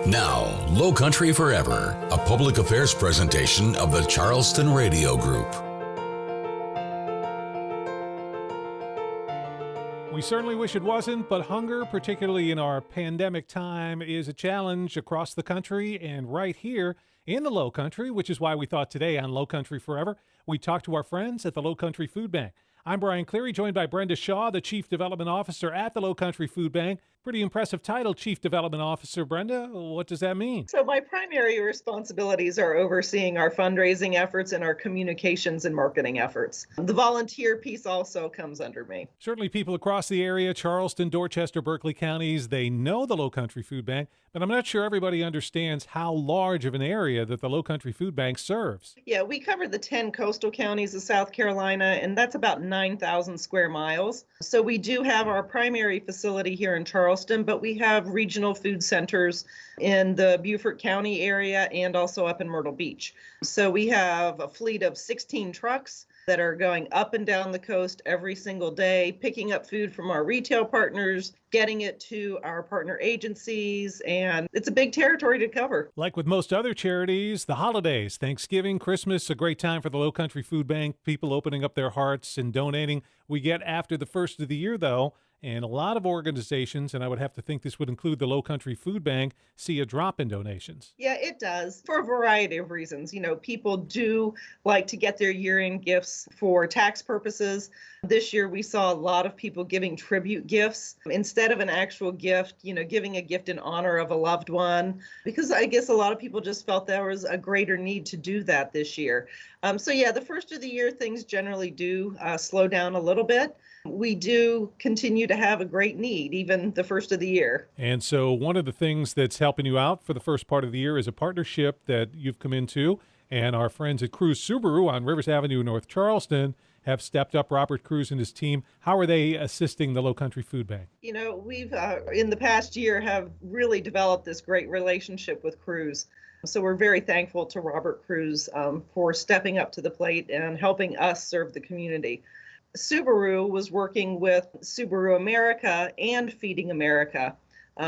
Now, Lowcountry Forever, a public affairs presentation of the Charleston Radio Group. We certainly wish it wasn't, but hunger, particularly in our pandemic time, is a challenge across the country and right here in the Lowcountry, which is why we thought today on Lowcountry Forever, we talked to our friends at the Lowcountry Food Bank. I'm Brian Cleary, joined by Brenda Shaw, the Chief Development Officer at the Lowcountry Food Bank. Pretty impressive title, Chief Development Officer. Brenda, what does that mean? So my primary responsibilities are overseeing our fundraising efforts and our communications and marketing efforts. The volunteer piece also comes under me. Certainly people across the area, Charleston, Dorchester, Berkeley counties, they know the Lowcountry Food Bank, but I'm not sure everybody understands how large of an area that the Lowcountry Food Bank serves. Yeah, we cover the 10 coastal counties of South Carolina, and that's about 9,000 square miles. So we do have our primary facility here in Charleston, but we have regional food centers in the Beaufort County area and also up in Myrtle Beach. So we have a fleet of 16 trucks that are going up and down the coast every single day, picking up food from our retail partners, getting it to our partner agencies, and it's a big territory to cover. Like with most other charities, the holidays, Thanksgiving, Christmas, a great time for the Lowcountry Food Bank, people opening up their hearts and donating. We get after the first of the year, though, and a lot of organizations, and I would have to think this would include the Lowcountry Food Bank, see a drop in donations. Yeah, it does, for a variety of reasons. You know, people do like to get their year-end gifts for tax purposes. This year, we saw a lot of people giving tribute gifts instead of an actual gift, you know, giving a gift in honor of a loved one, because I guess a lot of people just felt there was a greater need to do that this year. So yeah, the first of the year, things generally do slow down a little bit. We do continue to have a great need, even the first of the year. And so one of the things that's helping you out for the first part of the year is a partnership that you've come into, and our friends at Cruz Subaru on Rivers Avenue in North Charleston have stepped up. Robert Cruz and his team. How are they assisting the Lowcountry Food Bank? You know, we've in the past year have really developed this great relationship with Cruz. So we're very thankful to Robert Cruz for stepping up to the plate and helping us serve the community. Subaru was working with Subaru America and Feeding America.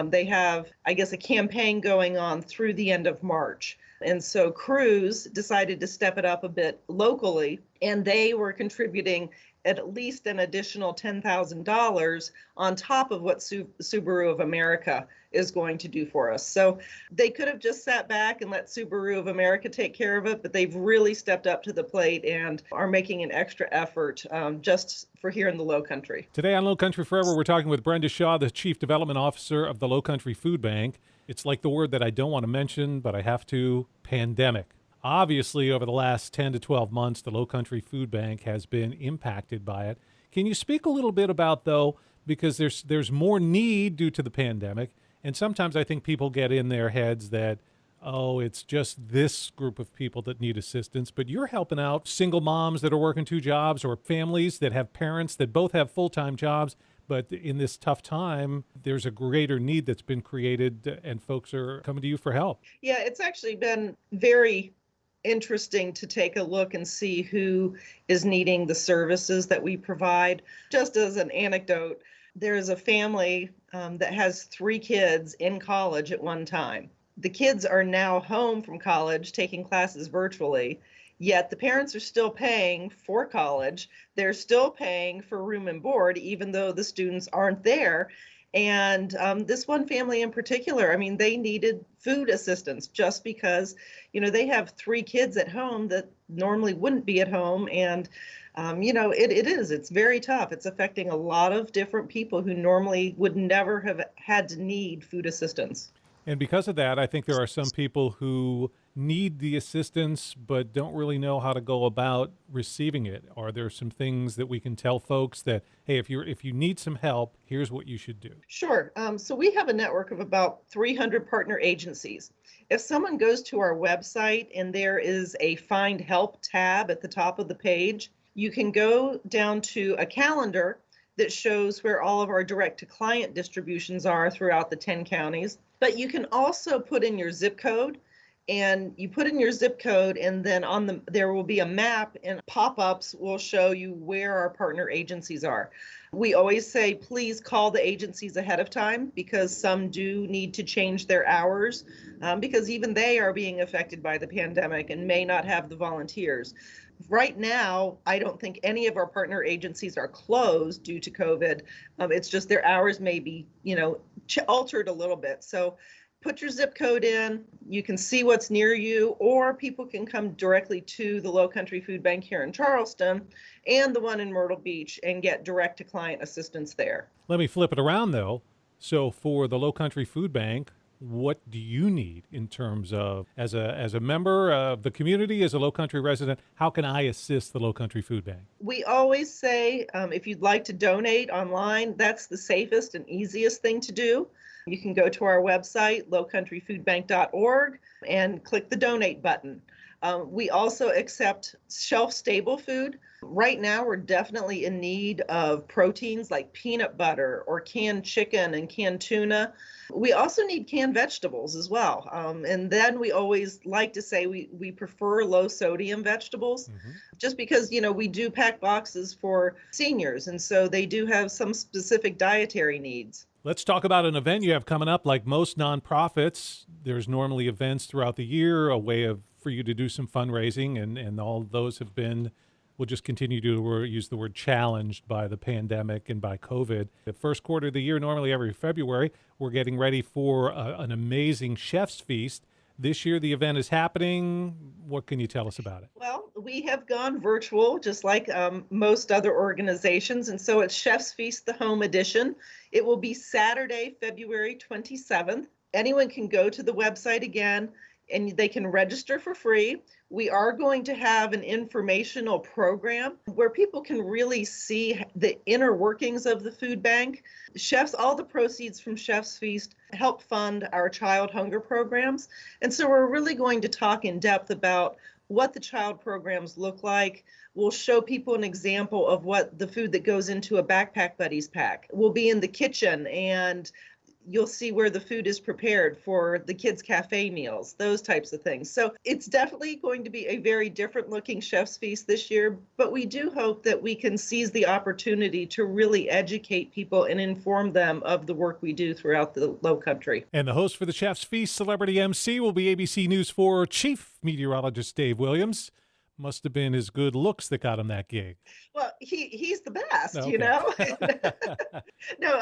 They have, I guess, a campaign going on through the end of March. And so Cruz decided to step it up a bit locally, and they were contributing at least an additional $10,000 on top of what Subaru of America is going to do for us. So they could have just sat back and let Subaru of America take care of it, but they've really stepped up to the plate and are making an extra effort just for here in the Lowcountry. Today on Lowcountry Forever, we're talking with Brenda Shaw, the Chief Development Officer of the Lowcountry Food Bank. It's like the word that I don't want to mention, but I have to, pandemic. Obviously, over the last 10 to 12 months, the Lowcountry Food Bank has been impacted by it. Can you speak a little bit about, though, because there's more need due to the pandemic, and sometimes I think people get in their heads that, oh, it's just this group of people that need assistance, but you're helping out single moms that are working two jobs or families that have parents that both have full-time jobs, but in this tough time, there's a greater need that's been created, and folks are coming to you for help. Yeah, it's actually been very interesting to take a look and see who is needing the services that we provide. Just as an anecdote, there is a family that has 3 kids in college at one time. The kids are now home from college taking classes virtually, yet the parents are still paying for college. They're still paying for room and board, even though the students aren't there. And this one family in particular, I mean, they needed food assistance just because, you know, they have 3 kids at home that normally wouldn't be at home. And, you know, it's very tough. It's affecting a lot of different people who normally would never have had to need food assistance. And because of that, I think there are some people who need the assistance but don't really know how to go about receiving it. Are there some things that we can tell folks that, hey, if you need some help, here's what you should do? Sure. So we have a network of about 300 partner agencies. If someone goes to our website and there is a Find Help tab at the top of the page, you can go down to a calendar that shows where all of our direct-to-client distributions are throughout the 10 counties. But you can also put in your zip code, and you put in your zip code, and then there will be a map, and pop-ups will show you where our partner agencies are. We always say, please call the agencies ahead of time because some do need to change their hours because even they are being affected by the pandemic and may not have the volunteers. Right now, I don't think any of our partner agencies are closed due to COVID. It's just their hours may be, altered a little bit. So put your zip code in, you can see what's near you, or people can come directly to the Lowcountry Food Bank here in Charleston and the one in Myrtle Beach and get direct to client assistance there. Let me flip it around though. So for the Lowcountry Food Bank, what do you need in terms of as a member of the community, as a Lowcountry resident, how can I assist the Lowcountry Food Bank? We always say if you'd like to donate online, that's the safest and easiest thing to do. You can go to our website, lowcountryfoodbank.org, and click the donate button. We also accept shelf-stable food. Right now, we're definitely in need of proteins like peanut butter or canned chicken and canned tuna. We also need canned vegetables as well. And then we always like to say we prefer low-sodium vegetables just because, we do pack boxes for seniors, and so they do have some specific dietary needs. Let's talk about an event you have coming up. Like most nonprofits, there's normally events throughout the year, a way for you to do some fundraising, and all those have been, we'll just continue to use the word challenged by the pandemic and by COVID. The first quarter of the year, normally every February, we're getting ready for an amazing chef's feast. This year, the event is happening. What can you tell us about it? Well, we have gone virtual, just like most other organizations. And so it's Chef's Feast, the home edition. It will be Saturday, February 27th. Anyone can go to the website again, and they can register for free. We are going to have an informational program where people can really see the inner workings of the food bank. All the proceeds from Chef's Feast help fund our child hunger programs. And so we're really going to talk in depth about what the child programs look like. We'll show people an example of what the food that goes into a Backpack Buddies pack. We'll be in the kitchen and you'll see where the food is prepared for the kids' cafe meals, those types of things. So it's definitely going to be a very different looking Chef's Feast this year, but we do hope that we can seize the opportunity to really educate people and inform them of the work we do throughout the Lowcountry. And the host for the Chef's Feast, celebrity MC, will be ABC News 4 Chief Meteorologist Dave Williams. Must have been his good looks that got him that gig. Well, he's the best, Okay. No,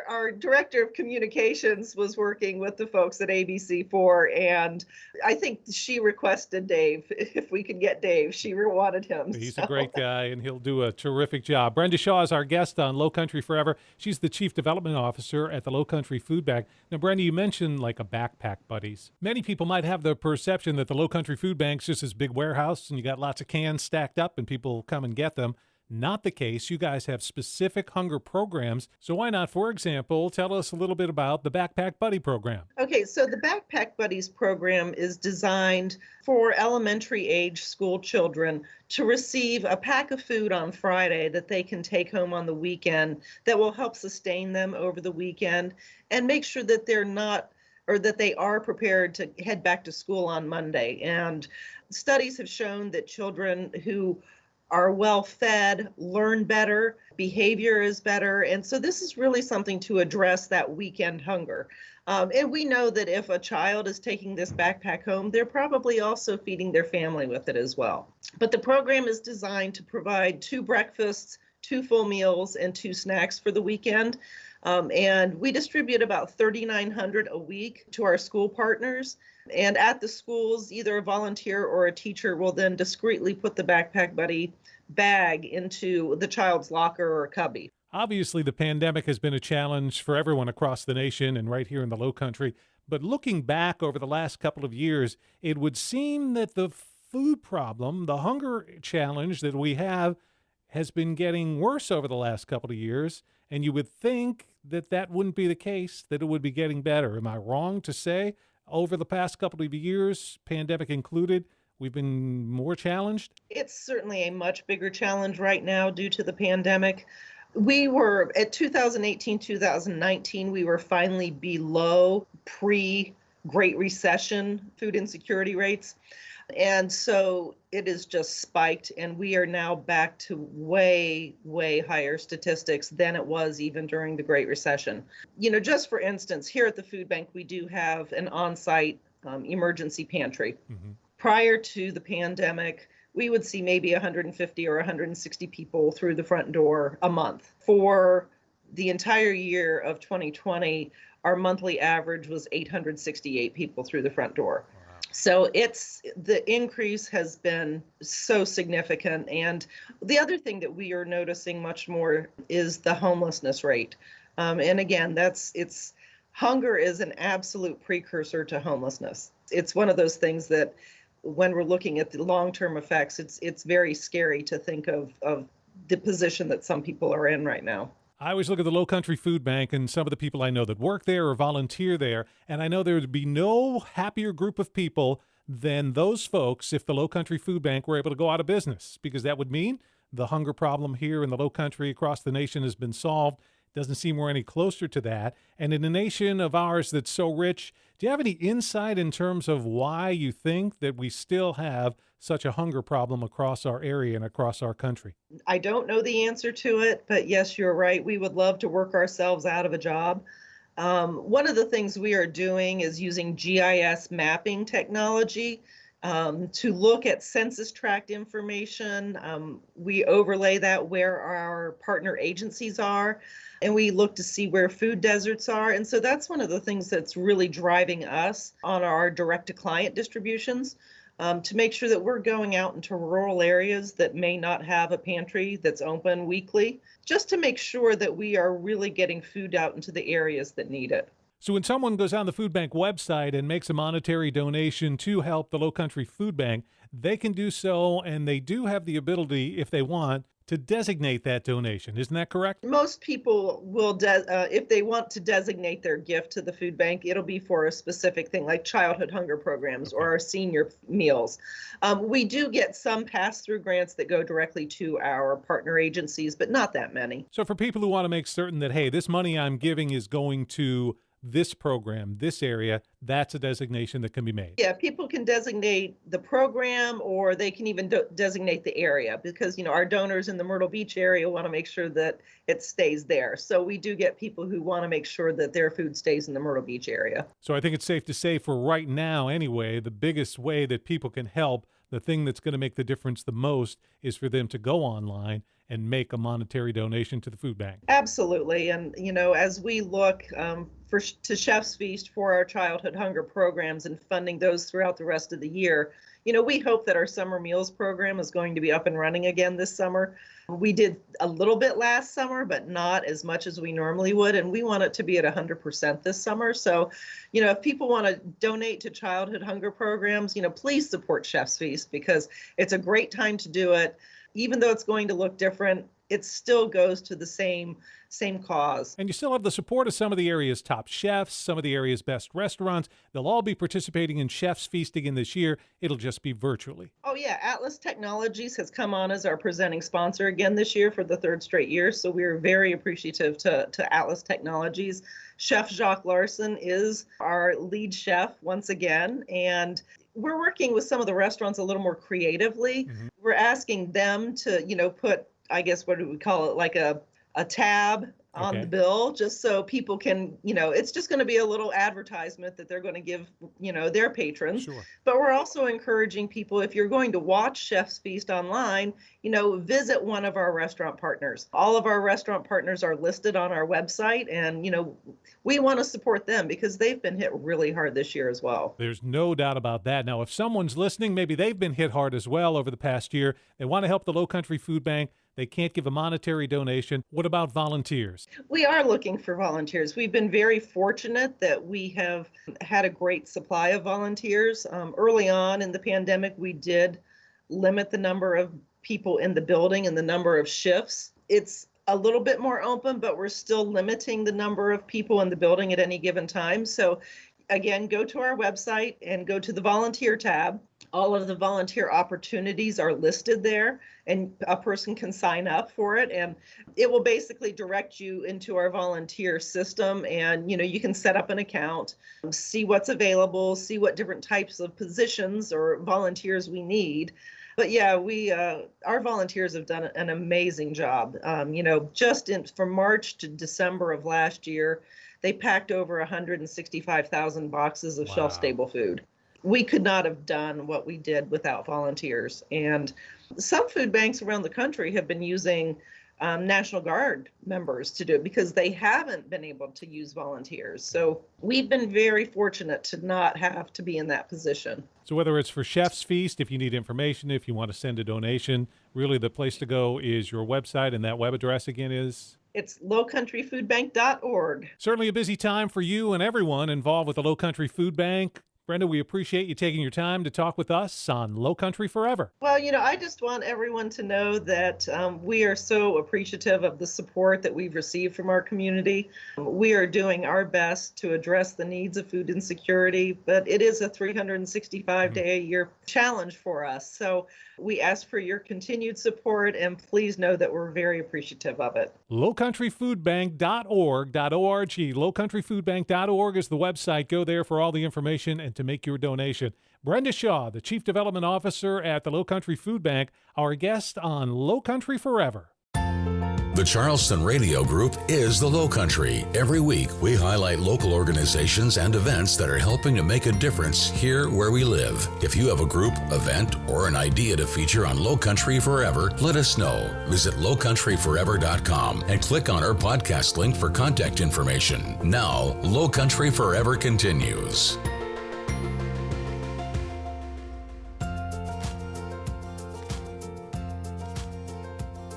our director of communications was working with the folks at ABC4, and I think she requested Dave. If we could get Dave, she wanted him. He's a great guy, and he'll do a terrific job. Brenda Shaw is our guest on Lowcountry Forever. She's the Chief Development Officer at the Lowcountry Food Bank. Now, Brenda, you mentioned like a Backpack Buddies. Many people might have the perception that the Lowcountry Food Bank's just this big warehouse, and you got lots of cans stacked up, and people come and get them. Not the case. You guys have specific hunger programs. So why not, for example, tell us a little bit about the Backpack Buddy program? Okay, so the Backpack Buddies program is designed for elementary age school children to receive a pack of food on Friday that they can take home on the weekend that will help sustain them over the weekend and make sure that that they are prepared to head back to school on Monday. And studies have shown that children who are well fed, learn better, behavior is better. And so this is really something to address that weekend hunger. And we know that if a child is taking this backpack home, they're probably also feeding their family with it as well. But the program is designed to provide 2 breakfasts, 2 full meals, and 2 snacks for the weekend. And we distribute about 3,900 a week to our school partners. And at the schools, either a volunteer or a teacher will then discreetly put the Backpack Buddy bag into the child's locker or cubby. Obviously, the pandemic has been a challenge for everyone across the nation and right here in the Lowcountry. But looking back over the last couple of years, it would seem that the food problem, the hunger challenge that we have, has been getting worse over the last couple of years. And you would think that that wouldn't be the case, that it would be getting better. Am I wrong to say over the past couple of years, pandemic included, we've been more challenged? It's certainly a much bigger challenge right now due to the pandemic. We were at 2018, 2019, we were finally below pre-Great Recession food insecurity rates. And so it is just spiked, and we are now back to way, way higher statistics than it was even during the Great Recession. Just for instance, here at the food bank, we do have an on-site emergency pantry. Mm-hmm. Prior to the pandemic, we would see maybe 150 or 160 people through the front door a month. For the entire year of 2020, our monthly average was 868 people through the front door. So the increase has been so significant. And the other thing that we are noticing much more is the homelessness rate. And again, hunger is an absolute precursor to homelessness. It's one of those things that when we're looking at the long-term effects, it's very scary to think of the position that some people are in right now. I always look at the Lowcountry Food Bank and some of the people I know that work there or volunteer there, and I know there would be no happier group of people than those folks if the Lowcountry Food Bank were able to go out of business, because that would mean the hunger problem here in the Lowcountry across the nation has been solved. Doesn't seem we're any closer to that. And in a nation of ours that's so rich, do you have any insight in terms of why you think that we still have such a hunger problem across our area and across our country? I don't know the answer to it, but yes, you're right. We would love to work ourselves out of a job. One of the things we are doing is using GIS mapping technology to look at census tract information. We overlay that where our partner agencies are, and we look to see where food deserts are. And so that's one of the things that's really driving us on our direct-to-client distributions, to make sure that we're going out into rural areas that may not have a pantry that's open weekly, just to make sure that we are really getting food out into the areas that need it. So when someone goes on the food bank website and makes a monetary donation to help the Lowcountry Food Bank, they can do so, and they do have the ability, if they want, to designate that donation. Isn't that correct? Most people will, if they want to designate their gift to the food bank, it'll be for a specific thing like childhood hunger programs or our senior meals. We do get some pass-through grants that go directly to our partner agencies, but not that many. So for people who want to make certain that, hey, this money I'm giving is going to this program, this area, that's a designation that can be made. Yeah, people can designate the program, or they can even designate the area, because our donors in the Myrtle Beach area want to make sure that it stays there. So we do get people who want to make sure that their food stays in the Myrtle Beach area. So I think it's safe to say, for right now anyway, the biggest way that people can help, the thing that's going to make the difference the most, is for them to go online and make a monetary donation to the food bank. Absolutely. And, as we look to Chef's Feast for our childhood hunger programs and funding those throughout the rest of the year, we hope that our summer meals program is going to be up and running again this summer. We did a little bit last summer, but not as much as we normally would. And we want it to be at 100% this summer. So, if people want to donate to childhood hunger programs, please support Chef's Feast, because it's a great time to do it. Even though it's going to look different, it still goes to the same cause. And you still have the support of some of the area's top chefs, some of the area's best restaurants. They'll all be participating in Chef's Feast again this year. It'll just be virtually. Oh, yeah. Atlas Technologies has come on as our presenting sponsor again this year for the third straight year. So we're very appreciative to Atlas Technologies. Chef Jacques Larson is our lead chef once again. And we're working with some of the restaurants a little more creatively. Mm-hmm. We're asking them to, put, I guess, what do we call it, like a tab on the bill, just so people can, it's just going to be a little advertisement that they're going to give, their patrons. Sure. But we're also encouraging people, if you're going to watch Chef's Feast online, visit one of our restaurant partners. All of our restaurant partners are listed on our website, and, we want to support them because they've been hit really hard this year as well. There's no doubt about that. Now, if someone's listening, maybe they've been hit hard as well over the past year. They want to help the Lowcountry Food Bank. They can't give a monetary donation. What about volunteers? We are looking for volunteers. We've been very fortunate that we have had a great supply of volunteers. Early on in the pandemic, we did limit the number of people in the building and the number of shifts. It's a little bit more open, but we're still limiting the number of people in the building at any given time. So again, go to our website and go to the volunteer tab. All of the volunteer opportunities are listed there, and a person can sign up for it, and it will basically direct you into our volunteer system. And you can set up an account, see what's available, see what different types of positions or volunteers we need. But yeah, our volunteers have done an amazing job. From March to December of last year, they packed over 165,000 boxes of Wow. shelf-stable food. We could not have done what we did without volunteers. And some food banks around the country have been using National Guard members to do it because they haven't been able to use volunteers. So we've been very fortunate to not have to be in that position. So whether it's for Chef's Feast, if you need information, if you want to send a donation, really the place to go is your website, and that web address again is? It's lowcountryfoodbank.org. Certainly a busy time for you and everyone involved with the Lowcountry Food Bank. Brenda, we appreciate you taking your time to talk with us on Lowcountry Forever. Well, I just want everyone to know that we are so appreciative of the support that we've received from our community. We are doing our best to address the needs of food insecurity, but it is a 365-day-a-year challenge for us. So we ask for your continued support, and please know that we're very appreciative of it. Lowcountryfoodbank.org. Lowcountryfoodbank.org is the website. Go there for all the information and to make your donation. Brenda Shaw, the Chief Development Officer at the Lowcountry Food Bank, our guest on Lowcountry Forever. The Charleston Radio Group is the Lowcountry. Every week, we highlight local organizations and events that are helping to make a difference here where we live. If you have a group, event, or an idea to feature on Lowcountry Forever, let us know. Visit lowcountryforever.com and click on our podcast link for contact information. Now, Lowcountry Forever continues.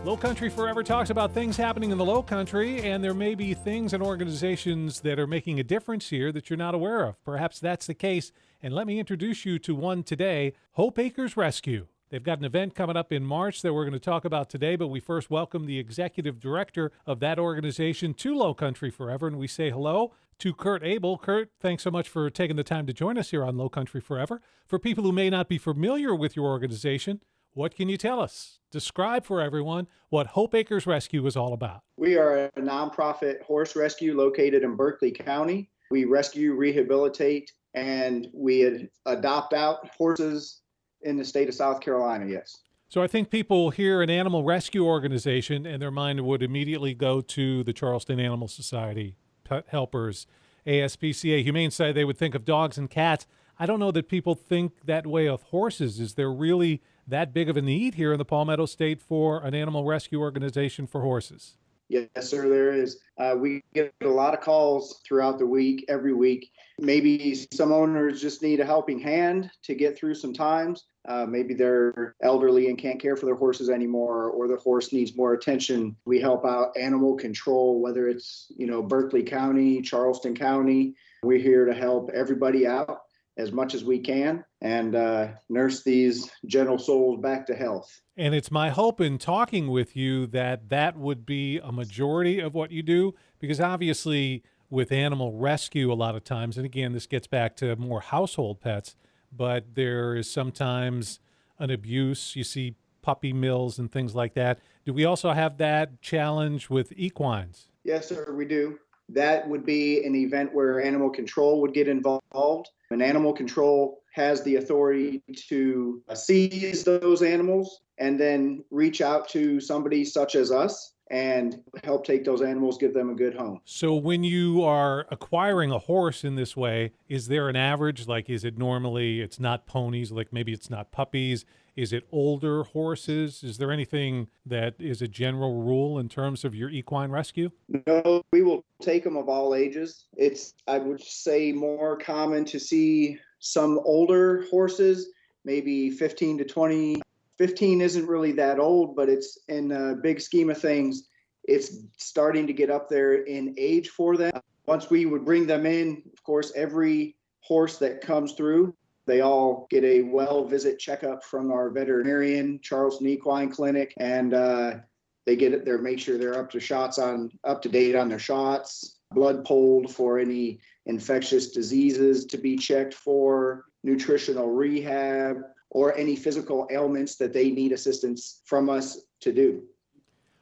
Lowcountry Forever talks about things happening in the Lowcountry, and there may be things and organizations that are making a difference here that you're not aware of. Perhaps that's the case, and let me introduce you to one today, H.O.P.E Acres Rescue. They've got an event coming up in March that we're going to talk about today, but we first welcome the executive director of that organization to Lowcountry Forever, and we say hello to Kurt Abel. Kurt, thanks so much for taking the time to join us here on Lowcountry Forever. For people who may not be familiar with your organization, what can you tell us? Describe for everyone what H.O.P.E Acres Rescue is all about. We are a nonprofit horse rescue located in Berkeley County. We rescue, rehabilitate, and we adopt out horses in the state of South Carolina, yes. So I think people hear an animal rescue organization and their mind would immediately go to the Charleston Animal Society, Pet Helpers, ASPCA, Humane Society. They would think of dogs and cats. I don't know that people think that way of horses. Is there really that big of a need here in the Palmetto State for an animal rescue organization for horses? Yes, sir, there is. We get a lot of calls throughout the week, every week. Maybe some owners just need a helping hand to get through some times. Maybe they're elderly and can't care for their horses anymore, or the horse needs more attention. We help out animal control, whether it's, Berkeley County, Charleston County. We're here to help everybody out as much as we can and nurse these gentle souls back to health. And it's my hope in talking with you that that would be a majority of what you do, because obviously with animal rescue a lot of times, and again, this gets back to more household pets, but there is sometimes an abuse. You see puppy mills and things like that. Do we also have that challenge with equines? Yes, sir, we do. That would be an event where animal control would get involved. And animal control has the authority to seize those animals and then reach out to somebody such as us and help take those animals, give them a good home. So when you are acquiring a horse in this way, is there an average? Like, is it normally, it's not ponies, like maybe it's not puppies? Is it older horses? Is there anything that is a general rule in terms of your equine rescue? No, we will take them of all ages. It's, I would say, more common to see some older horses, maybe 15 to 20. 15 isn't really that old, but it's in the big scheme of things, it's starting to get up there in age for them. Once we would bring them in, of course, every horse that comes through, they all get a well visit checkup from our veterinarian, Charleston Equine Clinic, and they get it there, make sure they're up to date on their shots, blood pulled for any infectious diseases to be checked for, nutritional rehab, or any physical ailments that they need assistance from us to do.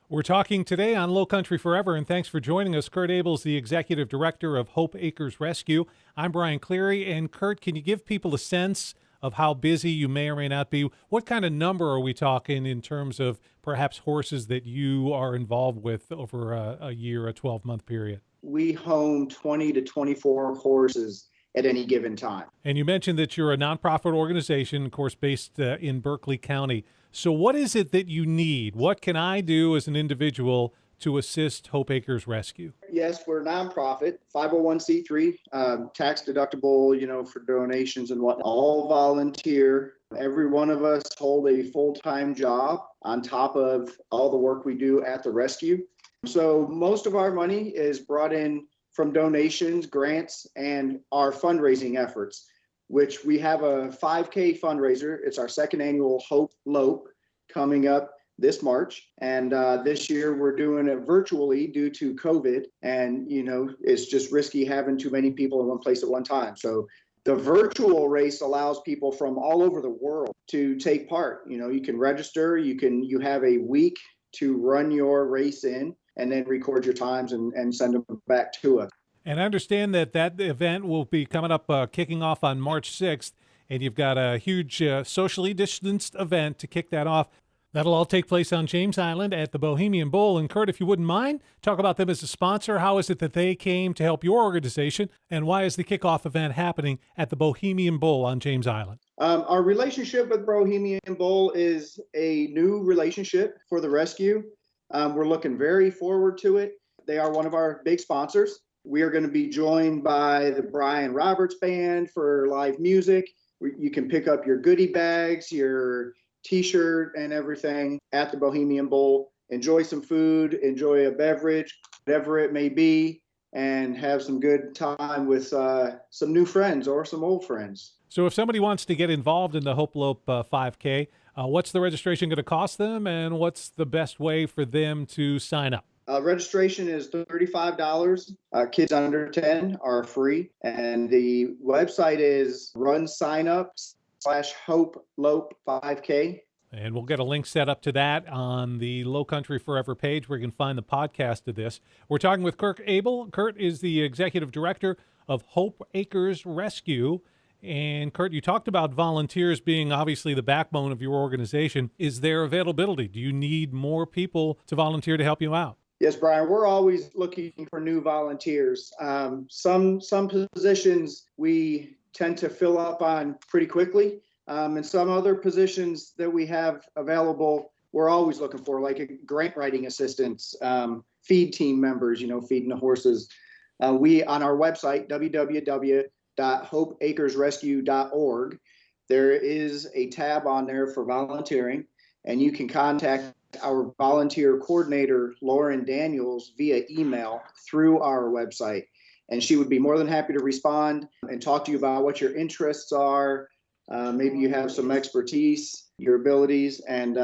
We're talking today on Lowcountry Forever, and thanks for joining us. Kurt Abel's the Executive Director of H.O.P.E Acres Rescue. I'm Brian Cleary, and Kurt, can you give people a sense of how busy you may or may not be? What kind of number are we talking in terms of perhaps horses that you are involved with over a year, a 12-month period? We home 20 to 24 horses at any given time. And you mentioned that you're a nonprofit organization, of course, based in Berkeley County. So what is it that you need? What can I do as an individual to assist H.O.P.E Acres Rescue? Yes, we're a nonprofit, 501c3, tax deductible, for donations and whatnot. All volunteer. Every one of us hold a full-time job on top of all the work we do at the rescue. So most of our money is brought in from donations, grants, and our fundraising efforts, which we have a 5K fundraiser. It's our second annual H.O.P.E Lope coming up this March. And this year we're doing it virtually due to COVID. And, it's just risky having too many people in one place at one time. So the virtual race allows people from all over the world to take part. You can register, you have a week to run your race in, and then record your times and send them back to us. And I understand that event will be coming up, kicking off on March 6th, and you've got a huge socially distanced event to kick that off. That'll all take place on James Island at the Bohemian Bowl. And Kurt, if you wouldn't mind, talk about them as a sponsor. How is it that they came to help your organization, and why is the kickoff event happening at the Bohemian Bowl on James Island? Our relationship with Bohemian Bowl is a new relationship for the rescue. We're looking very forward to it. They are one of our big sponsors. We are going to be joined by the Brian Roberts Band for live music. You can pick up your goodie bags, your T-shirt and everything at the Bohemian Bowl. Enjoy some food, enjoy a beverage, whatever it may be, and have some good time with some new friends or some old friends. So if somebody wants to get involved in the H.O.P.E Lope 5K, what's the registration going to cost them, and what's the best way for them to sign up? Registration is $35. Kids under 10 are free. And the website is runsignup.com/H.O.P.E Lope 5K. And we'll get a link set up to that on the Lowcountry Forever page where you can find the podcast of this. We're talking with Kurt Abel. Kurt is the Executive Director of H.O.P.E Acres Rescue. And Kurt, you talked about volunteers being obviously the backbone of your organization. Is there availability? Do you need more people to volunteer to help you out? Yes, Brian, we're always looking for new volunteers. Some positions we tend to fill up on pretty quickly. And some other positions that we have available, we're always looking for, like a grant writing assistants, feed team members, feeding the horses. We, on our website, www.hopeacresrescue.org, there is a tab on there for volunteering, and you can contact our volunteer coordinator, Lauren Daniels, via email through our website. And she would be more than happy to respond and talk to you about what your interests are. Maybe you have some expertise, your abilities, and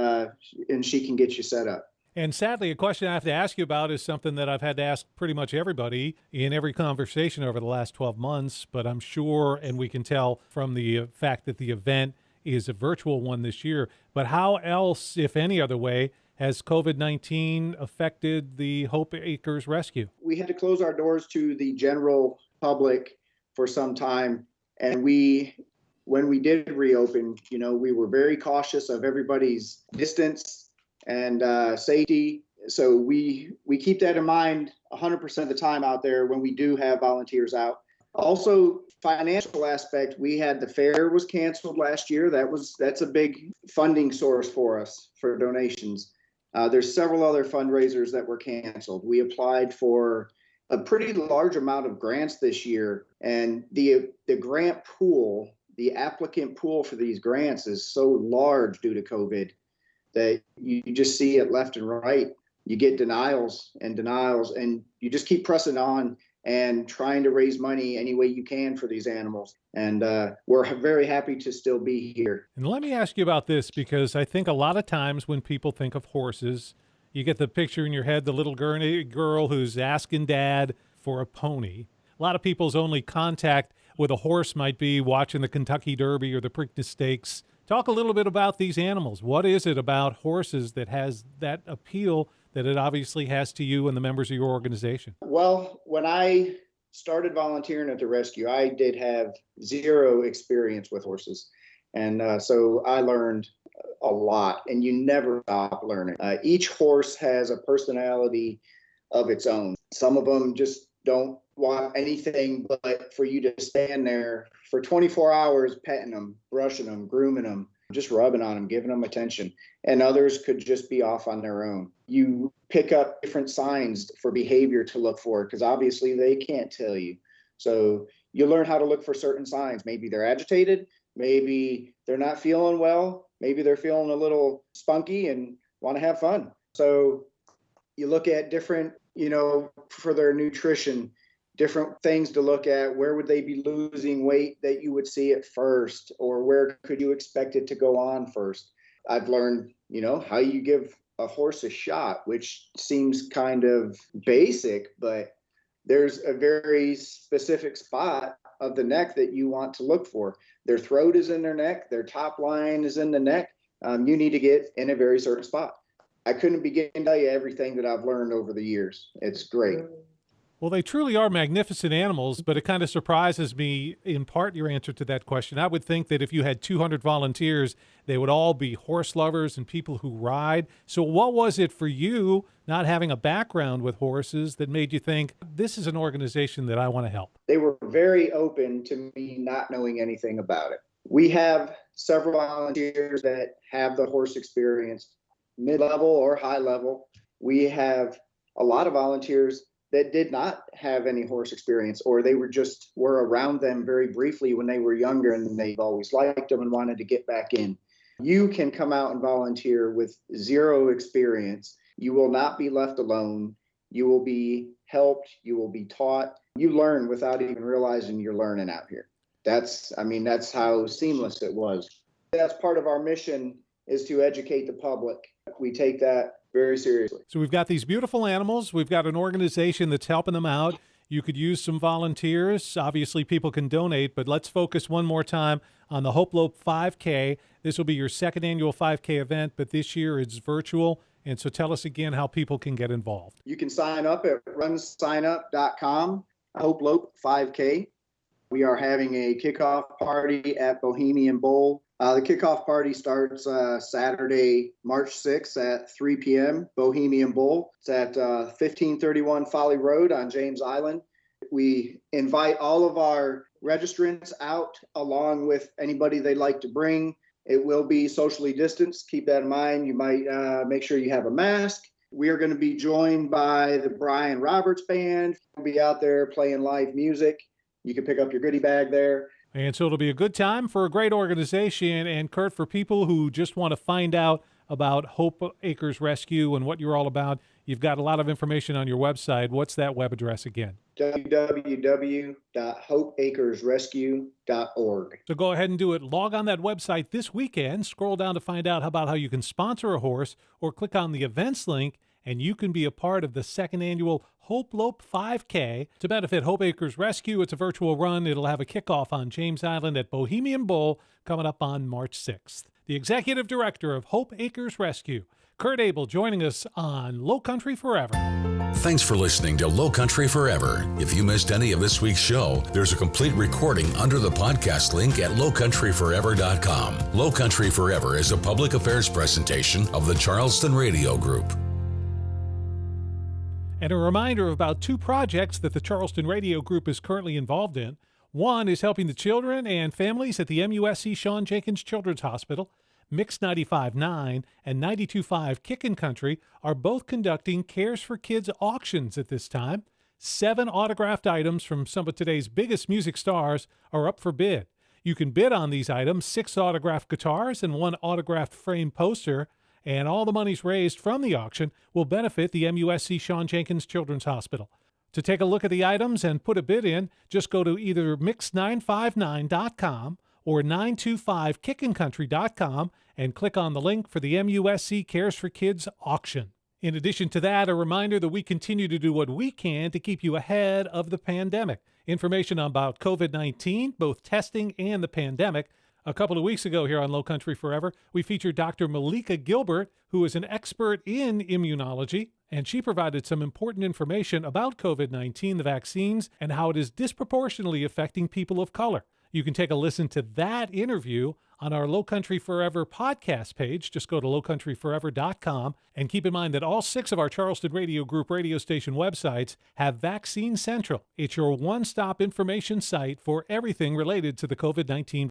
she can get you set up. And sadly, a question I have to ask you about is something that I've had to ask pretty much everybody in every conversation over the last 12 months, but I'm sure, and we can tell from the fact that the event is a virtual one this year, but how else, if any other way, has COVID-19 affected the H.O.P.E Acres Rescue? We had to close our doors to the general public for some time, and when we did reopen, we were very cautious of everybody's distance and safety. So we keep that in mind 100% of the time out there when we do have volunteers out. Also, financial aspect, we had the fair was canceled last year. That's a big funding source for us for donations. There's several other fundraisers that were canceled. We applied for a pretty large amount of grants this year, and the grant pool, the applicant pool for these grants is so large due to COVID that you just see it left and right. You get denials, and you just keep pressing on and trying to raise money any way you can for these animals. And we're very happy to still be here. And let me ask you about this, because I think a lot of times when people think of horses, you get the picture in your head, the little girl who's asking dad for a pony. A lot of people's only contact with a horse might be watching the Kentucky Derby or the Preakness Stakes Talk a little bit about these animals. What is it about horses that has that appeal that it obviously has to you and the members of your organization? Well, when I started volunteering at the rescue, I did have zero experience with horses. And so I learned a lot, and you never stop learning. Each horse has a personality of its own. Some of them just don't want anything but for you to stand there for 24 hours, petting them, brushing them, grooming them, just rubbing on them, giving them attention. And others could just be off on their own. You pick up different signs for behavior to look for, because obviously they can't tell you. So you learn how to look for certain signs. Maybe they're agitated, maybe they're not feeling well, maybe they're feeling a little spunky and want to have fun. So you look at different, for their nutrition, different things to look at. Where would they be losing weight that you would see at first, or where could you expect it to go on first? I've learned, how you give a horse a shot, which seems kind of basic, but there's a very specific spot of the neck that you want to look for. Their throat is in their neck, their top line is in the neck. You need to get in a very certain spot. I couldn't begin to tell you everything that I've learned over the years. It's great. Well, they truly are magnificent animals, but it kind of surprises me, in part, your answer to that question. I would think that if you had 200 volunteers, they would all be horse lovers and people who ride. So what was it for you, not having a background with horses, that made you think, this is an organization that I want to help? They were very open to me not knowing anything about it. We have several volunteers that have the horse experience, mid-level or high level. We have a lot of volunteers that did not have any horse experience, or they were around them very briefly when they were younger, and they've always liked them and wanted to get back in. You can come out and volunteer with zero experience. You will not be left alone. You will be helped. You will be taught. You learn without even realizing you're learning out here. That's how seamless it was. That's part of our mission, is to educate the public. We take that very seriously. So we've got these beautiful animals. We've got an organization that's helping them out. You could use some volunteers. Obviously, people can donate, but let's focus one more time on the H.O.P.E 5K. This will be your second annual 5K event, but this year it's virtual. And so tell us again how people can get involved. You can sign up at runsignup.com, H.O.P.E 5K. We are having a kickoff party at Bohemian Bowl. The kickoff party starts Saturday, March 6th at 3 p.m., Bohemian Bowl. It's at 1531 Folly Road on James Island. We invite all of our registrants out, along with anybody they'd like to bring. It will be socially distanced. Keep that in mind. You might make sure you have a mask. We are going to be joined by the Brian Roberts Band. We'll be out there playing live music. You can pick up your goodie bag there. And so it'll be a good time for a great organization. And Kurt, for people who just want to find out about Hope Acres Rescue and what you're all about, you've got a lot of information on your website. What's that web address again? www.hopeacresrescue.org. So go ahead and do it. Log on that website this weekend. Scroll down to find out about how you can sponsor a horse, or click on the events link, and you can be a part of the second annual H.O.P.E 5K to benefit Hope Acres Rescue. It's a virtual run. It'll have a kickoff on James Island at Bohemian Bowl coming up on March 6th. The Executive Director of Hope Acres Rescue, Kurt Abel, joining us on Lowcountry Forever. Thanks for listening to Lowcountry Forever. If you missed any of this week's show, there's a complete recording under the podcast link at lowcountryforever.com. Lowcountry Forever is a public affairs presentation of the Charleston Radio Group. And a reminder of about two projects that the Charleston Radio Group is currently involved in. One is helping the children and families at the MUSC Shawn Jenkins Children's Hospital. Mix 95.9 and 92.5 Kickin' Country are both conducting Cares for Kids auctions at this time. 7 autographed items from some of today's biggest music stars are up for bid. You can bid on these items: 6 autographed guitars and 1 autographed frame poster. And all the monies raised from the auction will benefit the MUSC Shawn Jenkins Children's Hospital. To take a look at the items and put a bid in, just go to either mix959.com or 925kickincountry.com and click on the link for the MUSC Cares for Kids auction. In addition to that, a reminder that we continue to do what we can to keep you ahead of the pandemic. Information about COVID-19, both testing and the pandemic, A couple of weeks ago here on Lowcountry Forever, we featured Dr. Malika Gilbert, who is an expert in immunology, and she provided some important information about COVID-19, the vaccines, and how it is disproportionately affecting people of color. You can take a listen to that interview on our Lowcountry Forever podcast page. Just go to lowcountryforever.com, and keep in mind that all 6 of our Charleston Radio Group radio station websites have Vaccine Central. It's your one-stop information site for everything related to the COVID-19